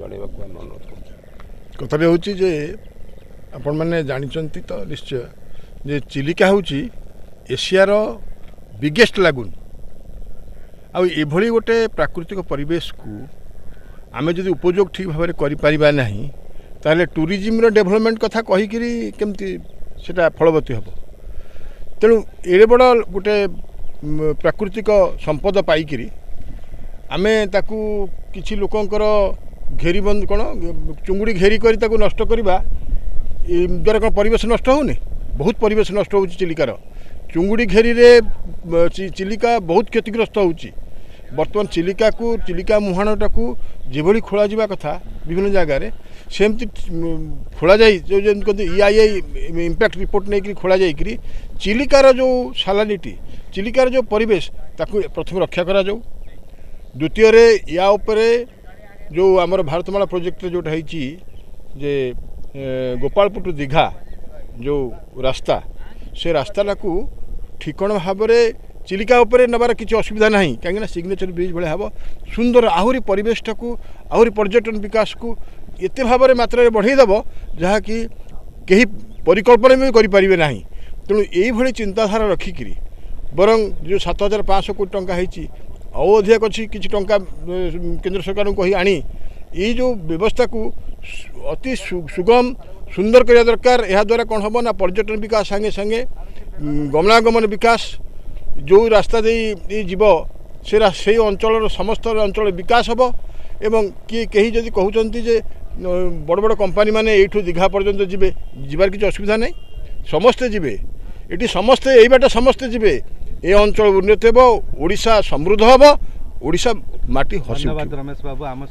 जनवाक आम अनुरोध कर कथाटा हूँ जे आपण मैंने जानते तो निश्चय जे चिलिका हूँ एशियार बिगेस्ट लागुन आभली गोटे प्राकृतिक परिवेश को आम जब उपयोग ठीक भाव में ना ताले टूरिज्म डेभलपमेंट कथा कहीकि केमती सेटा फलवती हम तेणु एड़े बड़ गोटे प्राकृतिक संपद पाइकिरी आमे ताकू किछि लोकंकर घेरी बंद कौन चुंगुड़ी घेरी कर नष्ट करवा द्वारा कौन परिवेश नष्ट होनी बहुत परिवेश नष्ट हो चिलिकार चुंगुड़ी घेरी रे चिलिका बहुत क्षतिग्रस्त होची बर्तमान चिलिका को चिलिका मुहाणटा को जेभली खोल जा कथा विभिन्न जगार सेमती खोल जाए जो EIA इम्पैक्ट रिपोर्ट नहीं खोल जाकरी चिलिकार जो सालानिटी चिलिकार जो परिवेश ताकू प्रथम रक्षा करा जाऊ द्वितीय या उपरे जो आमर भारतमाला प्रोजेक्ट जोटा होती जे गोपालपुर टू दीघा जो रास्ता से रास्ता को ठिकण भाव में चिलिका उपरे नबार किसी असुविधा ना कहीं सिग्नेचर ब्रिज भाया हम सुंदर आहरी परिवेशटा को आहरी पर्यटन विकास को एत भाव में मात्रा बढ़ईदेव जहाँकि कहीं परिकल्पना भी करें ना तेणु यही चिंताधारा रखिकी बरं जो 7,500 कोटी टंका होती अधिक अच्छी किसी टंका केंद्र सरकार को कही आनी ये जो व्यवस्था को अति सुगम सुंदर करने दरकार यह द्वारा कौन हम ना पर्यटन विकास संगे संगे गमनागमन विकास जो रास्ता दे जीव से अंचल समस्त अंचल विकास हम एवं किए कहीं जदि कहते जे बड़ बड़ कंपानी माने एठू दीघा पर्यंत जीवे जीवार किसी असुविधा नहीं समस्ते जीवे ये समस्ते यही बाट समस्ते जीवे ए अंचल उन्नति हे ओडिशा समृद्ध हम ओडिशा माटी हसी धन्यवाद रमेश बाबू आम